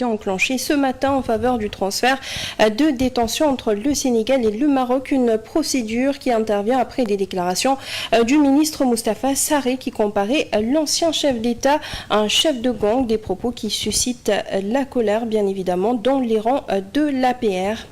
été enclenchée ce matin en faveur du transfert de détention entre le Sénégal et le Maroc, une procédure qui intervient après des déclarations du ministre Moustapha Sarré qui comparait l'ancien chef d'État à un chef de gang, des propos qui suscitent la colère bien évidemment dans les rangs de l'APR.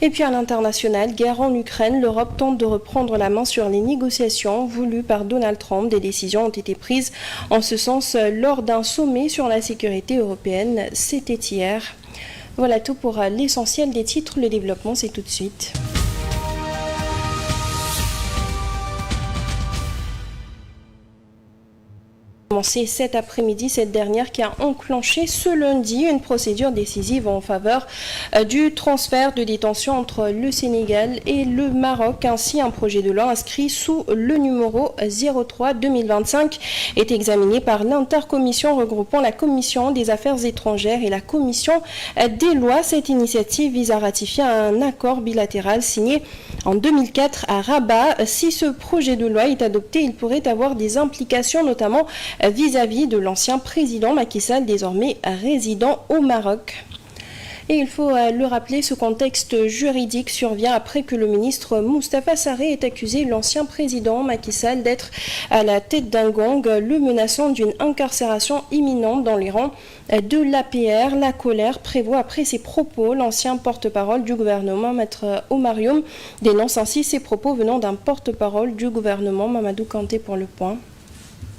Et puis à l'international, guerre en Ukraine, l'Europe tente de reprendre la main sur les négociations voulues par Donald Trump. Des décisions ont été prises en ce sens lors d'un sommet sur la sécurité européenne. C'était hier. Voilà tout pour l'essentiel des titres. Le développement, c'est tout de suite. Commencé cet après-midi, cette dernière qui a enclenché ce lundi une procédure décisive en faveur du transfert de détention entre le Sénégal et le Maroc. Ainsi, un projet de loi inscrit sous le numéro 03-2025 est examiné par l'intercommission regroupant la commission des affaires étrangères et la commission des lois. Cette initiative vise à ratifier un accord bilatéral signé en 2004 à Rabat. Si ce projet de loi est adopté, il pourrait avoir des implications notamment vis-à-vis de l'ancien président Macky Sall, désormais résident au Maroc. Et il faut le rappeler, ce contexte juridique survient après que le ministre Moustapha Sarré ait accusé l'ancien président Macky Sall d'être à la tête d'un gang, le menaçant d'une incarcération imminente dans les rangs de l'APR. La colère prévaut après ses propos. L'ancien porte-parole du gouvernement, Maître Oumar Youm, dénonce ainsi ses propos venant d'un porte-parole du gouvernement, Mamadou Kanté pour Le Point.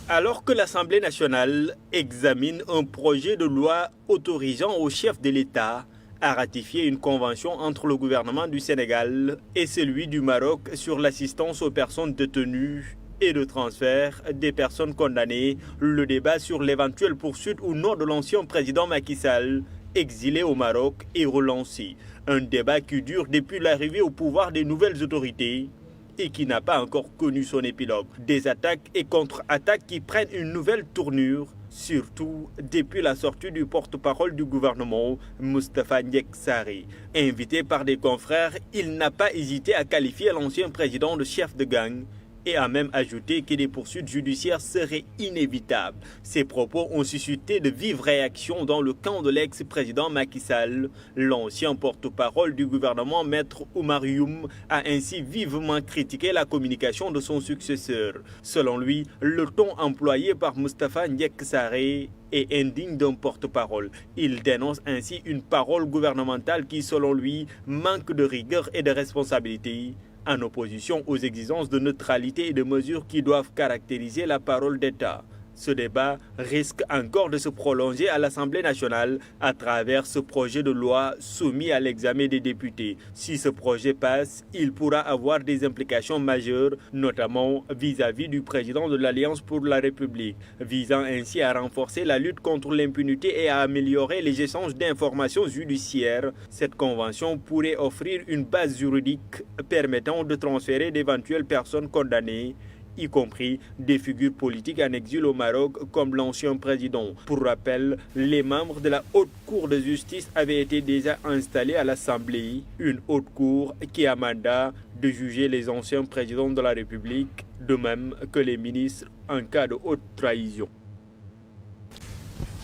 Alors que l'Assemblée nationale examine un projet de loi autorisant au chef de l'État à ratifier une convention entre le gouvernement du Sénégal et celui du Maroc sur l'assistance aux personnes détenues et le transfert des personnes condamnées, le débat sur l'éventuelle poursuite ou non de l'ancien président Macky Sall, exilé au Maroc, est relancé. Un débat qui dure depuis l'arrivée au pouvoir des nouvelles autorités et qui n'a pas encore connu son épilogue. Des attaques et contre-attaques qui prennent une nouvelle tournure, surtout depuis la sortie du porte-parole du gouvernement, Moustapha Sarré. Invité par des confrères, il n'a pas hésité à qualifier l'ancien président de chef de gang et a même ajouté que des poursuites judiciaires seraient inévitables. Ces propos ont suscité de vives réactions dans le camp de l'ex-président Macky Sall. L'ancien porte-parole du gouvernement, Maître Oumar Youm, a ainsi vivement critiqué la communication de son successeur. Selon lui, le ton employé par Moustapha Sarré est indigne d'un porte-parole. Il dénonce ainsi une parole gouvernementale qui, selon lui, manque de rigueur et de responsabilité, en opposition aux exigences de neutralité et de mesures qui doivent caractériser la parole d'État. Ce débat risque encore de se prolonger à l'Assemblée nationale à travers ce projet de loi soumis à l'examen des députés. Si ce projet passe, il pourra avoir des implications majeures, notamment vis-à-vis du président de l'Alliance pour la République, visant ainsi à renforcer la lutte contre l'impunité et à améliorer les échanges d'informations judiciaires. Cette convention pourrait offrir une base juridique permettant de transférer d'éventuelles personnes condamnées, y compris des figures politiques en exil au Maroc comme l'ancien président. Pour rappel, les membres de la Haute Cour de justice avaient été déjà installés à l'Assemblée, une Haute Cour qui a mandat de juger les anciens présidents de la République, de même que les ministres en cas de haute trahison.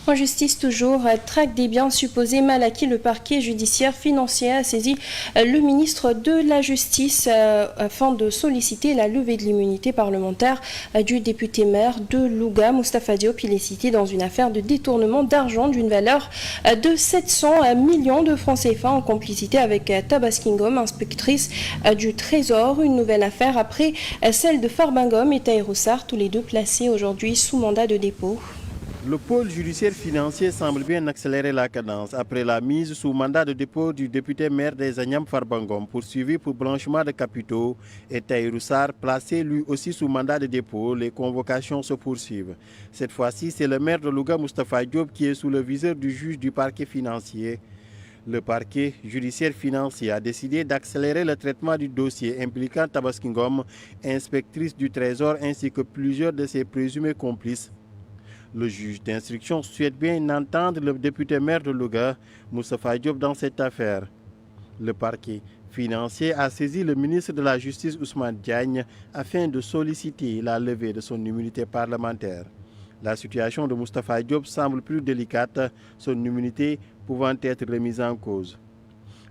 En justice toujours, traque des biens supposés mal acquis, le parquet judiciaire financier a saisi le ministre de la Justice afin de solliciter la levée de l'immunité parlementaire du député maire de Louga, Moustapha Diop. Il est cité dans une affaire de détournement d'argent d'une valeur de 700 millions de francs CFA en complicité avec Tabaskingom, inspectrice du Trésor. Une nouvelle affaire après celle de Farbingom et Taïroussar, tous les deux placés aujourd'hui sous mandat de dépôt. Le pôle judiciaire financier semble bien accélérer la cadence après la mise sous mandat de dépôt du député maire des Agnam Farbangom poursuivi pour blanchiment de capitaux et Taïroussar placé lui aussi sous mandat de dépôt. Les convocations se poursuivent. Cette fois-ci, c'est le maire de Louga, Moustapha Diop, qui est sous le viseur du juge du parquet financier. Le parquet judiciaire financier a décidé d'accélérer le traitement du dossier impliquant Tabaskingom, inspectrice du Trésor, ainsi que plusieurs de ses présumés complices. Le juge d'instruction souhaite bien entendre le député maire de Louga, Moustapha Diop, dans cette affaire. Le parquet financier a saisi le ministre de la Justice, Ousmane Diagne, afin de solliciter la levée de son immunité parlementaire. La situation de Moustapha Diop semble plus délicate. Son immunité pouvant être remise en cause.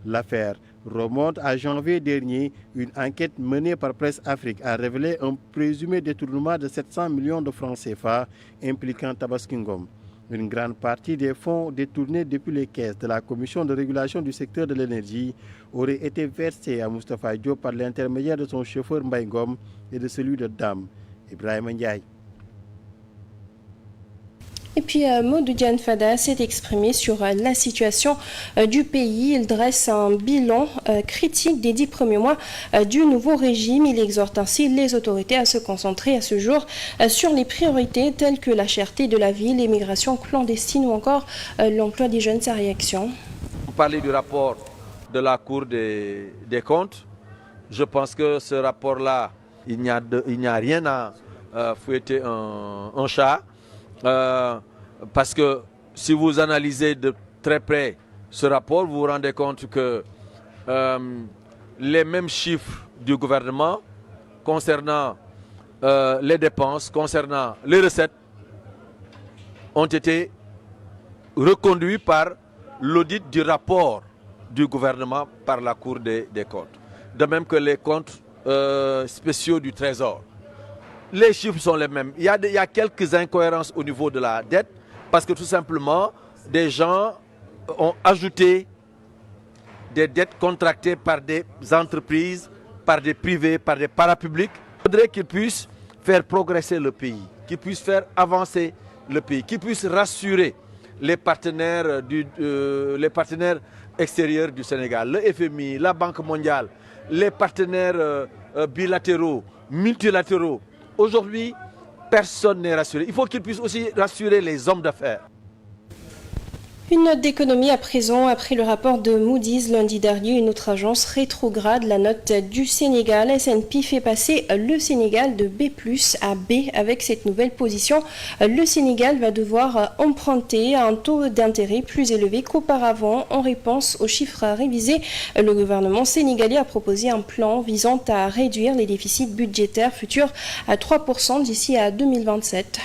L'affaire remonte à janvier dernier. Une enquête menée par Presse Afrique a révélé un présumé détournement de 700 millions de francs CFA impliquant Tabaski Ngom. Une grande partie des fonds détournés depuis les caisses de la Commission de régulation du secteur de l'énergie aurait été versés à Moustapha Diop par l'intermédiaire de son chauffeur Mbaye Ngom et de celui de Dame, Ibrahim Ndiaye. Et puis Modou Diane Fada s'est exprimé sur la situation du pays. Il dresse un bilan critique des 10 premiers mois du nouveau régime. Il exhorte ainsi les autorités à se concentrer à ce jour sur les priorités telles que la cherté de la vie, l'immigration clandestine ou encore l'emploi des jeunes. Sa réaction. Vous parlez du rapport de la Cour des comptes. Je pense que ce rapport-là, il n'y a rien à fouetter un chat. Parce que si vous analysez de très près ce rapport, vous vous rendez compte que les mêmes chiffres du gouvernement concernant les dépenses, concernant les recettes, ont été reconduits par l'audit du rapport du gouvernement par la Cour des comptes. De même que les comptes spéciaux du Trésor. Les chiffres sont les mêmes. Il y a quelques incohérences au niveau de la dette parce que tout simplement, des gens ont ajouté des dettes contractées par des entreprises, par des privés, par des parapublics. Il faudrait qu'ils puissent faire progresser le pays, qu'ils puissent faire avancer le pays, qu'ils puissent rassurer les partenaires extérieurs du Sénégal, le FMI, la Banque mondiale, les partenaires bilatéraux, multilatéraux. Aujourd'hui, personne n'est rassuré. Il faut qu'ils puissent aussi rassurer les hommes d'affaires. Une note d'économie à présent, après le rapport de Moody's lundi dernier, une autre agence rétrograde la note du Sénégal. S&P fait passer le Sénégal de B+ à B. Avec cette nouvelle position, le Sénégal va devoir emprunter à un taux d'intérêt plus élevé qu'auparavant. En réponse aux chiffres révisés, le gouvernement sénégalais a proposé un plan visant à réduire les déficits budgétaires futurs à 3% d'ici à 2027.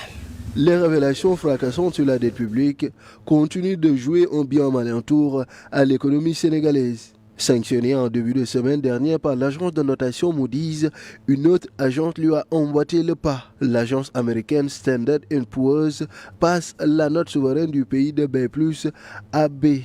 Les révélations fracassantes sur la dette publique continuent de jouer un bien malin tour à l'économie sénégalaise. Sanctionnée en début de semaine dernière par l'agence de notation Moody's, une autre agence lui a emboîté le pas. L'agence américaine Standard & Poor's passe la note souveraine du pays de B+ à B,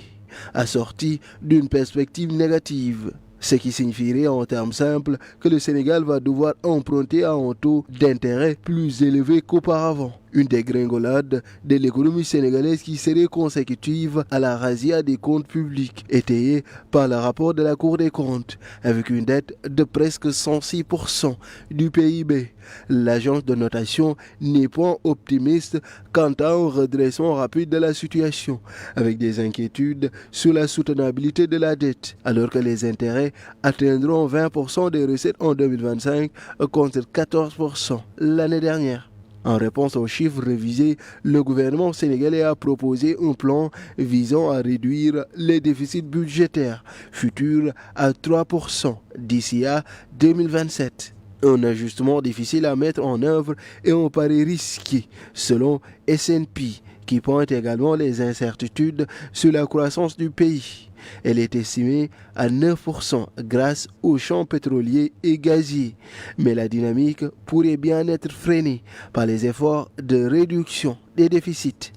assortie d'une perspective négative. Ce qui signifierait en termes simples que le Sénégal va devoir emprunter à un taux d'intérêt plus élevé qu'auparavant. Une dégringolade de l'économie sénégalaise qui serait consécutive à la razzia des comptes publics, étayée par le rapport de la Cour des comptes, avec une dette de presque 106% du PIB. L'agence de notation n'est point optimiste quant à un redressement rapide de la situation, avec des inquiétudes sur la soutenabilité de la dette, alors que les intérêts atteindront 20% des recettes en 2025 contre 14% l'année dernière. En réponse aux chiffres révisés, le gouvernement sénégalais a proposé un plan visant à réduire les déficits budgétaires futurs à 3% d'ici à 2027. Un ajustement difficile à mettre en œuvre et un pari risqué, selon S&P, qui pointe également les incertitudes sur la croissance du pays. Elle est estimée à 9% grâce aux champs pétroliers et gaziers. Mais la dynamique pourrait bien être freinée par les efforts de réduction des déficits.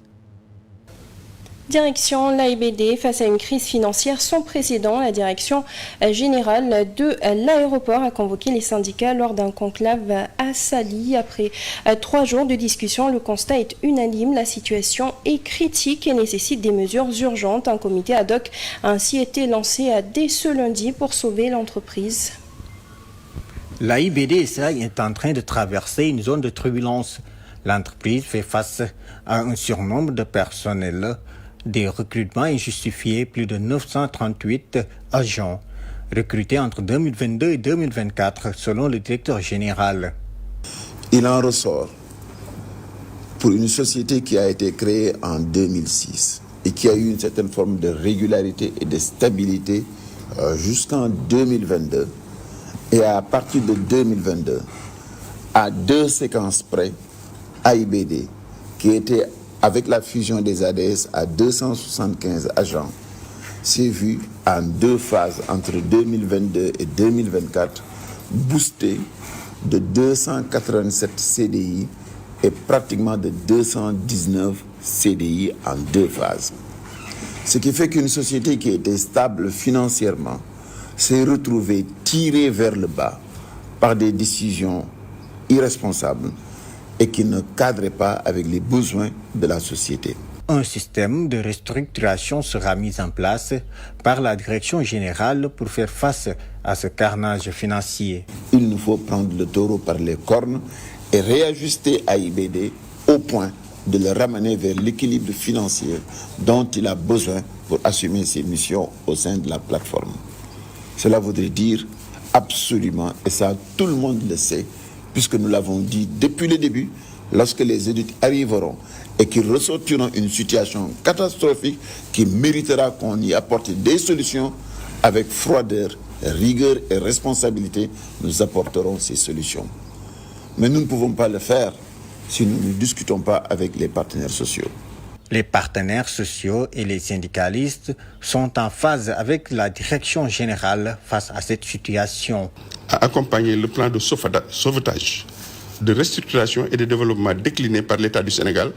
Direction l'AIBD face à une crise financière sans précédent. La direction générale de l'aéroport a convoqué les syndicats lors d'un conclave à Saly. Après 3 jours de discussion, le constat est unanime. La situation est critique et nécessite des mesures urgentes. Un comité ad hoc a ainsi été lancé dès ce lundi pour sauver l'entreprise. L'AIBD est en train de traverser une zone de turbulence. L'entreprise fait face à un surnombre de personnel. Des recrutements injustifiés, plus de 938 agents recrutés entre 2022 et 2024, selon le directeur général. Il en ressort pour une société qui a été créée en 2006 et qui a eu une certaine forme de régularité et de stabilité jusqu'en 2022. Et à partir de 2022, à 2 séquences près, AIBD, qui était avec la fusion des ADS à 275 agents, s'est vu en 2 phases entre 2022 et 2024 boosté de 287 CDI et pratiquement de 219 CDI en 2 phases. Ce qui fait qu'une société qui était stable financièrement s'est retrouvée tirée vers le bas par des décisions irresponsables et qui ne cadraient pas avec les besoins de la société. Un système de restructuration sera mis en place par la direction générale pour faire face à ce carnage financier. Il nous faut prendre le taureau par les cornes et réajuster AIBD au point de le ramener vers l'équilibre financier dont il a besoin pour assumer ses missions au sein de la plateforme. Cela voudrait dire absolument, et ça tout le monde le sait, puisque nous l'avons dit depuis le début, lorsque les audits arriveront et qu'ils ressortiront une situation catastrophique qui méritera qu'on y apporte des solutions, avec froideur, rigueur et responsabilité, nous apporterons ces solutions. Mais nous ne pouvons pas le faire si nous ne discutons pas avec les partenaires sociaux. Les partenaires sociaux et les syndicalistes sont en phase avec la direction générale face à cette situation. À accompagner le plan de sauvetage, de restructuration et de développement décliné par l'État du Sénégal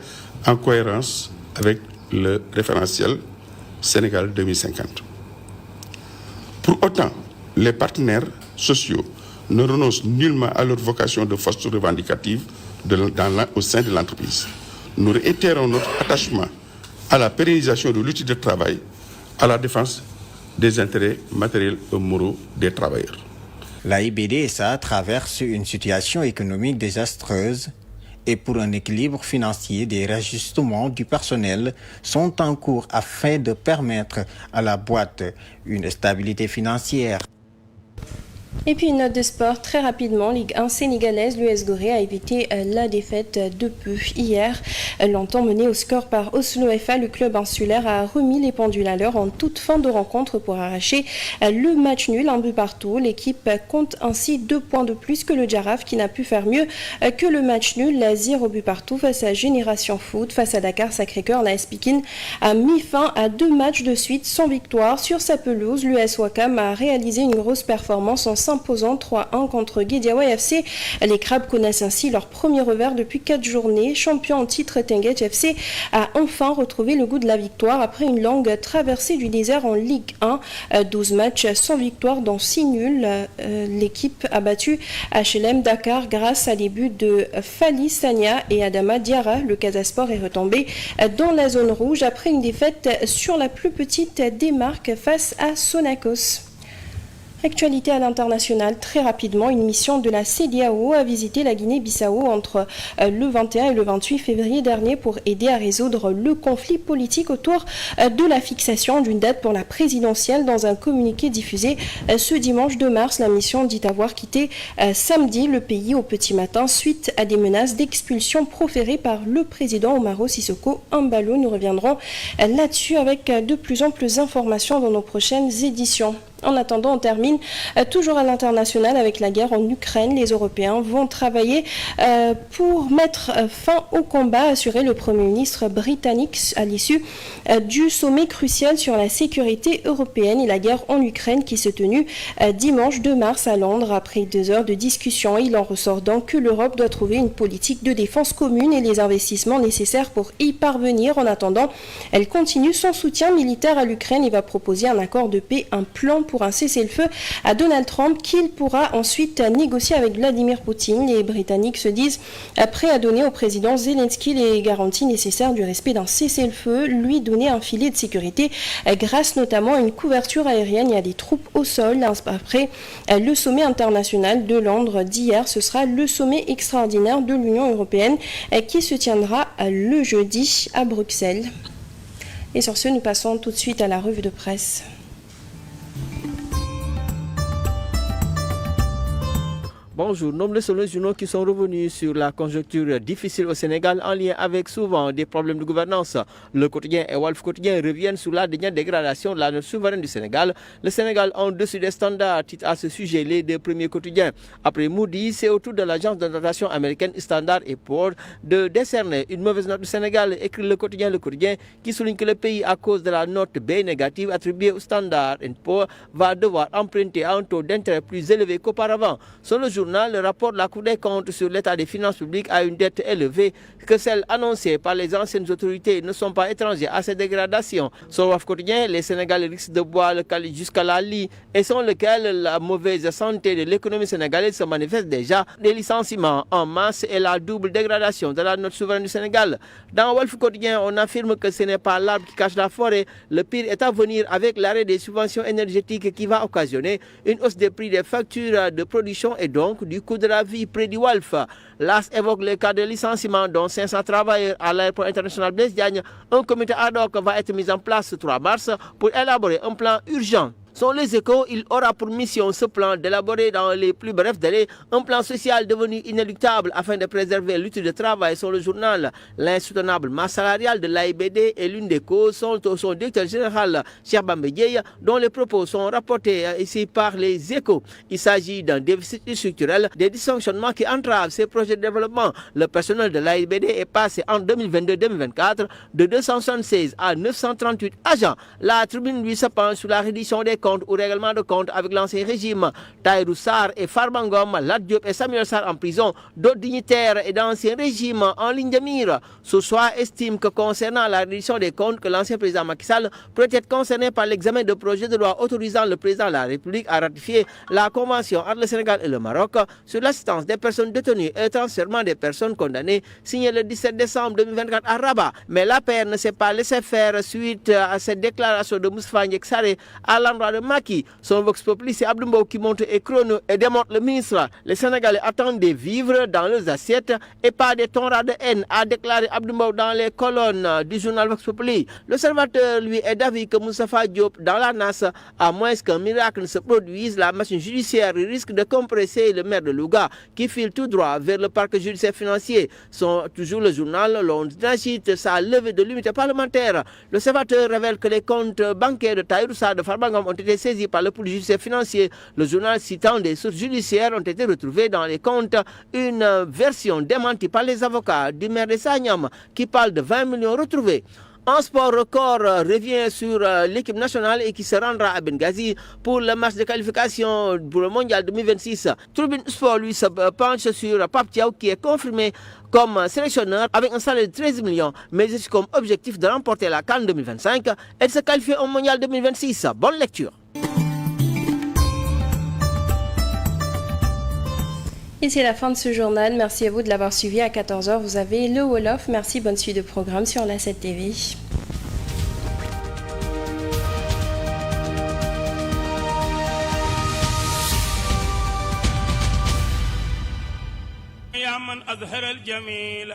en cohérence avec le référentiel Sénégal 2050. Pour autant, les partenaires sociaux ne renoncent nullement à leur vocation de force revendicative au sein de l'entreprise. Nous réitérons notre attachement à la pérennisation de l'outil de travail, à la défense des intérêts matériels et moraux des travailleurs. L'AIBD SA traverse une situation économique désastreuse et pour un équilibre financier, des réajustements du personnel sont en cours afin de permettre à la boîte une stabilité financière. Et puis une note de sport très rapidement. Ligue 1 sénégalaise, l'US Gorée a évité la défaite de peu. Hier, longtemps mené au score par Oslo FA, le club insulaire a remis les pendules à l'heure en toute fin de rencontre pour arracher le match nul, 1 but partout. L'équipe compte ainsi 2 points de plus que le Jaraf qui n'a pu faire mieux que le match nul. La 0 but partout face à Génération Foot. Face à Dakar Sacré-Cœur, l'AS Pikine a mis fin à 2 matchs de suite sans victoire. Sur sa pelouse, l'US Ouakam a réalisé une grosse performance en s'imposant 3-1 contre Guédiawaye FC. Les Crabes connaissent ainsi leur premier revers depuis 4 journées. Champion en titre, Tenguet FC a enfin retrouvé le goût de la victoire après une longue traversée du désert en Ligue 1. 12 matchs sans victoire dont 6 nuls. L'équipe a battu HLM Dakar grâce à des buts de Fali Sania et Adama Diarra. Le Casasport est retombé dans la zone rouge après une défaite sur la plus petite des marques face à Sonacos. Actualité à l'international, très rapidement, une mission de la CEDEAO a visité la Guinée-Bissau entre le 21 et le 28 février dernier pour aider à résoudre le conflit politique autour de la fixation d'une date pour la présidentielle. Dans un communiqué diffusé ce dimanche 2 mars, la mission dit avoir quitté samedi le pays au petit matin suite à des menaces d'expulsion proférées par le président Umaro Sissoco Embalo. Nous reviendrons là-dessus avec de plus amples informations dans nos prochaines éditions. En attendant, on termine toujours à l'international avec la guerre en Ukraine. Les Européens vont travailler pour mettre fin au combat, a assuré le Premier ministre britannique à l'issue du sommet crucial sur la sécurité européenne et la guerre en Ukraine qui s'est tenue dimanche 2 mars à Londres. Après 2 heures de discussion, il en ressort donc que l'Europe doit trouver une politique de défense commune et les investissements nécessaires pour y parvenir. En attendant, elle continue son soutien militaire à l'Ukraine et va proposer un accord de paix, un plan pour un cessez-le-feu à Donald Trump qu'il pourra ensuite négocier avec Vladimir Poutine. Les Britanniques se disent prêts à donner au président Zelensky les garanties nécessaires du respect d'un cessez-le-feu, lui donner un filet de sécurité grâce notamment à une couverture aérienne et à des troupes au sol. Après le sommet international de Londres d'hier, ce sera le sommet extraordinaire de l'Union européenne qui se tiendra le jeudi à Bruxelles. Et sur ce, nous passons tout de suite à la revue de presse. Bonjour, nombreux sont les journaux qui sont revenus sur la conjoncture difficile au Sénégal en lien avec souvent des problèmes de gouvernance. Le Quotidien et Walf Quotidien reviennent sur la dernière dégradation de la note souveraine du Sénégal. Le Sénégal en dessus des standards, titre à ce sujet les deux premiers quotidiens. Après Moody's, c'est au tour de l'agence de notation américaine Standard & Poor's de décerner une mauvaise note du Sénégal, écrit le Quotidien qui souligne que le pays, à cause de la note B négative attribuée au Standard & Poor's, va devoir emprunter à un taux d'intérêt plus élevé qu'auparavant. Sur le journal, le rapport de la Cour des comptes sur l'état des finances publiques a une dette élevée que celles annoncées par les anciennes autorités ne sont pas étrangères à cette dégradation. Sur le Walf Quotidien, les Sénégalais risquent de boire le calice jusqu'à la lie et sans lequel la mauvaise santé de l'économie sénégalaise se manifeste déjà. Des licenciements en masse et la double dégradation de la note souveraine du Sénégal. Dans Walf Quotidien, on affirme que ce n'est pas l'arbre qui cache la forêt. Le pire est à venir avec l'arrêt des subventions énergétiques qui va occasionner une hausse des prix des factures de production et donc du coût de la vie près du Walf. L'AS évoque le cas de licenciement dont 500 travailleurs à l'aéroport international Blaise Diagne. Un comité ad hoc va être mis en place ce 3 mars pour élaborer un plan urgent. Sont les Échos, il aura pour mission ce plan d'élaborer dans les plus brefs délais un plan social devenu inéluctable afin de préserver l'outil de travail. Sur le journal, l'insoutenable masse salariale de l'AIBD est l'une des causes, son directeur général Cheikh Bamba Dièye, dont les propos sont rapportés ici par les Échos. Il s'agit d'un déficit structurel, des dysfonctionnements qui entravent ces projets de développement. Le personnel de l'AIBD est passé en 2022-2024 de 276 à 938 agents. La tribune lui se penche sur la réduction des compte ou règlement de compte avec l'ancien régime. Tahirou Sarr et Farba Ngom, Lat Diop et Samuel Sarr en prison, d'autres dignitaires et d'anciens régimes en ligne de mire. Ce soir estime que concernant la réduction des comptes, que l'ancien président Macky Sall peut être concerné par l'examen de projet de loi autorisant le président de la République à ratifier la convention entre le Sénégal et le Maroc sur l'assistance des personnes détenues et le transfèrement des personnes condamnées, signé le 17 décembre 2024 à Rabat. Mais l'APR ne s'est pas laissé faire suite à cette déclaration de Moustapha Ndiaye Sarré à l'endroit de Macky. Son vox populi, c'est Abdou Mbow qui monte et chrono et démontre le ministre. Les Sénégalais attendent des vivres dans leurs assiettes et pas des tonrades de haine, a déclaré Abdou Mbow dans les colonnes du journal Vox Populi. L'Observateur, lui, est d'avis que Moustapha Diop, dans la NAS, à moins qu'un miracle ne se produise, la machine judiciaire risque de compresser le maire de Louga qui file tout droit vers le parc judiciaire financier. Toujours le journal, l'on agite sa levée de l'unité parlementaire. L'Observateur révèle que les comptes bancaires de Tahirou Sarr de Farba Ngom ont été saisis par le police judiciaire financier. Le journal citant des sources judiciaires ont été retrouvées dans les comptes. Une version démentie par les avocats du maire de Sagnam qui parle de 20 millions retrouvés. Un sport record revient sur l'équipe nationale et qui se rendra à Benghazi pour le match de qualification pour le mondial 2026. Tribune Sport lui se penche sur Pape Thiaw qui est confirmé comme sélectionneur avec un salaire de 13 millions, mais aussi comme objectif de remporter la CAN 2025 et de se qualifier au mondial 2026. Bonne lecture. Et c'est la fin de ce journal. Merci à vous de l'avoir suivi. À 14h, vous avez le Wolof. Merci, bonne suite de programme sur la 7 TV. يا من أظهر الجميل